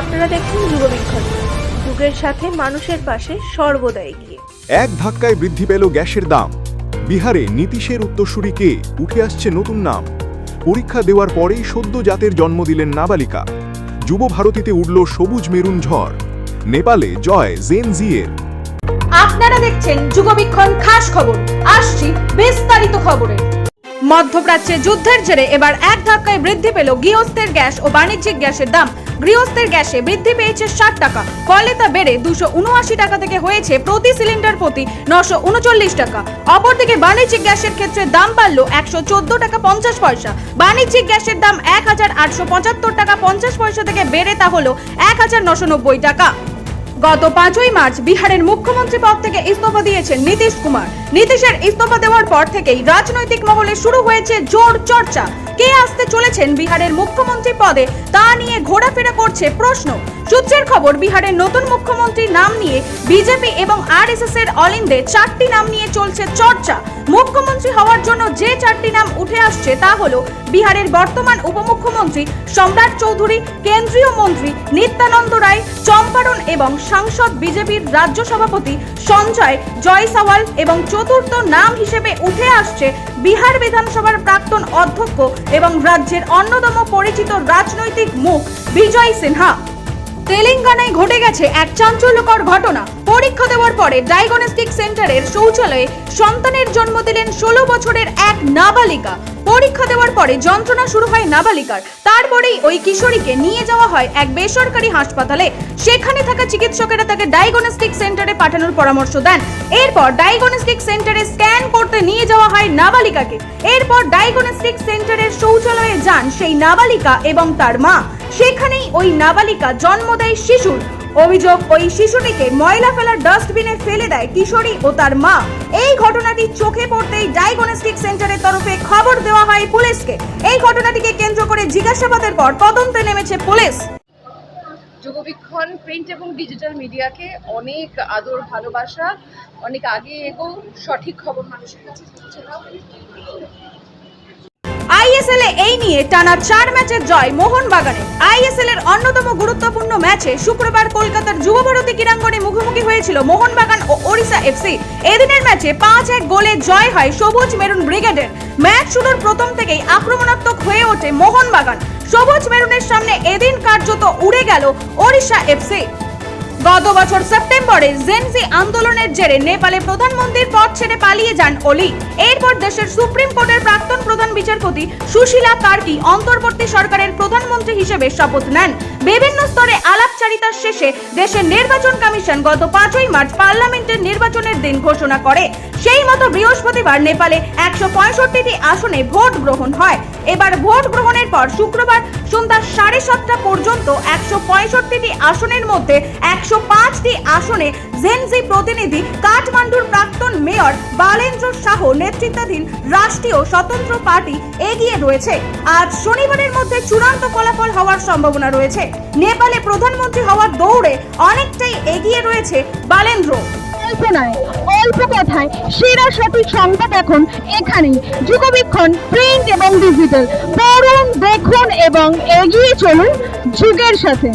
আপনারা দেখুন যুগবীক্ষণ, যুগের সাথে মানুষের পাশে সর্বদা এগিয়ে। এক ধাক্কায় বৃদ্ধি পেল গ্যাসের দাম। বিহারে নীতিশের উত্তরসূরি কে উঠে আসছে নতুন নাম। পরীক্ষা দেওয়ার পরেই সদ্য জাতের জন্ম দিলেন নাবালিকা। যুব ভারতীতে উঠল সবুজ মেরুন ঝড়। নেপালে জয় জেন জিয়ের। আপনারা দেখছেন যুগবীক্ষণ খাস খবর। আসছি বিস্তারিত খবরে। মধ্যপ্রাচ্যে যুদ্ধের জেরে এবার এক ধাক্কায় বৃদ্ধি পেল গৃহস্থের গ্যাস ও বাণিজ্যিক গ্যাসের দাম। গৃহস্থের গ্যাসে বৃদ্ধি পেয়েছে 60 টাকা, ফলে তা বেড়ে 279 টাকা থেকে হয়েছে প্রতি সিলিন্ডার প্রতি 939 টাকা। অপরদিকে বাণিজ্যিক গ্যাসের ক্ষেত্রে দাম বাড়ল 114 টাকা 50 পয়সা। বাণিজ্যিক গ্যাসের দাম 1875 টাকা 50 পয়সা থেকে বেড়ে তা হলো 1990 টাকা। গত 5ই মার্চ বিহারের মুখ্যমন্ত্রী পদ থেকে ইস্তফা দিয়েছেন নীতিশ কুমার। নীতিশের ইস্তফা দেওয়ার পর থেকেই রাজনৈতিক মহলে শুরু হয়েছে জোর চর্চা। কে আসতে চলেছেন বিহারের মুখ্যমন্ত্রী পদে তা নিয়ে ঘোরাফেরা করছে প্রশ্ন। সূত্রের খবর, বিহারের নতুন মুখ্যমন্ত্রীর নাম নিয়ে বিজেপি এবং আরএসএস এর অলিন্দে 4টি নাম নিয়ে চলছে চর্চা। মুখ্যমন্ত্রী হওয়ার জন্য যে 4টি নাম উঠে আসছে তা হলো বিহারের বর্তমান উপমুখ্যমন্ত্রী সম্রাট চৌধুরী, কেন্দ্রীয় মন্ত্রী নিত্যানন্দ রায়, চম্পারন এবং সাংসদ বিজেপির রাজ্য সভাপতি সঞ্জয় জয়সওয়াল এবং চতুর্থ নাম হিসেবে উঠে আসছে বিহার বিধানসভার প্রাক্তন অধ্যক্ষ এবং রাজ্যের অন্যতম পরিচিত রাজনৈতিক মুখ বিজয় সিনহা। তেলেঙ্গানায় ঘটে গেছে এক চাঞ্চল্যকর ঘটনা। পরীক্ষা দেওয়ার পরে ডায়াগনস্টিক সেন্টারের শৌচালয়ে সন্তানের জন্ম দিলেন 16 বছরের এক নাবালিকা। পরীক্ষা দেওয়ার পরে যন্ত্রণা শুরু হয় নাবালিকার। তারপরেই ওই কিশোরীকে নিয়ে যাওয়া হয় এক বেসরকারি হাসপাতালে। সেখানে থাকা চিকিৎসকেরা তাকে ডায়াগনস্টিক সেন্টারে পাঠানোর পরামর্শ দেন। এরপর ডায়াগনস্টিক সেন্টারে স্ক্যান করতে নিয়ে যাওয়া হয় নাবালিকাকে। এরপর ডায়াগনস্টিক সেন্টারের শৌচালয়ে যান সেই নাবালিকা এবং তার মা। সেখানেই ওই নাবালিকা জন্ম দেয় শিশুর। অভিযোগ, ওই শিশুটিকে ময়লা ফেলার ডাস্টবিনে ফেলে দেয় কিশোরী ও তার মা। এই ঘটনাটি চোখে পড়তেই ডায়াগনস্টিক সেন্টারের তরফে খবর দেওয়া হয় পুলিশকে। এই ঘটনাটিকে কেন্দ্র করে জিজ্ঞাসাবাদের পর তদন্তে নেমেছে পুলিশ। যুগবীক্ষণ প্রিন্ট এবং ডিজিটাল মিডিয়াকে অনেক আদর ভালোবাসা, অনেক আগে এগো, সঠিক খবর মানুষের কাছে পৌঁছে দাও। আইএসএল এ এই নিয়ে টানা 4 ম্যাচের জয় মোহনবাগানের। আইএসএল এর অন্যতম গুরুত্বপূর্ণ ম্যাচে শুক্রবার কলকাতার যুব ভারতী ক্রীড়াঙ্গনে মুখোমুখি হয়েছিল মোহনবাগান ও ওড়িশা এফসি। এদিনের ম্যাচে 5-1 গোলে জয় হয় সবুজ মেরুন ব্রিগেডের। ম্যাচ শুরুর প্রথম থেকেই আক্রমণাত্মক হয়ে ওঠে মোহনবাগান। সবুজ মেরুনের সামনে এদিন কার্যত উড়ে গেল ওড়িশা এফসি। গত বছর সেপ্টেম্বরে জেনজি আন্দোলনের জেরে নেপালে প্রধানমন্ত্রীর পদ ছেড়ে পালিয়ে যান ওলি। এরপর দেশের সুপ্রিম কোর্টের প্রাক্তন প্রধান বিচারপতি সুশীলা কার্কি অন্তর্বর্তী সরকারের প্রধানমন্ত্রী হিসেবে শপথ নেন। বিভিন্ন স্তরে আলাপচারিতার শেষে দেশের নির্বাচন কমিশন গত 5ই মার্চ পার্লামেন্টের নির্বাচনের দিন ঘোষণা করে। সেই মতো বৃহস্পতিবার নেপালে 165টি আসনে ভোট গ্রহণ হয়। এবার ভোট গ্রহণের পর শুক্রবার সন্ধ্যা 7:30 পর্যন্ত 165টি আসনের মধ্যে 105টি আসনে জেনজি প্রতিনিধি কাঠমান্ডুর প্রাক্তন মেয়র বালেন্দ্র শাহ নেতৃত্বাধীন রাষ্ট্রীয় স্বতন্ত্র পার্টি এগিয়ে রয়েছে। আজ শনিবারের মধ্যে চূড়ান্ত ফলাফল হওয়ার সম্ভাবনা রয়েছে। নেপালে প্রধানমন্ত্রী হওয়ার দৌড়ে অনেকটাই এগিয়ে রয়েছে বালেন্দ্র। অল্প কথায় সেরা সঠিক সংবাদ এখন এখানেই। যুগবীক্ষণ প্রিন্ট এবং ডিজিটাল, পড়ুন, দেখুন এবং এগিয়ে চলুন যুগের সাথে।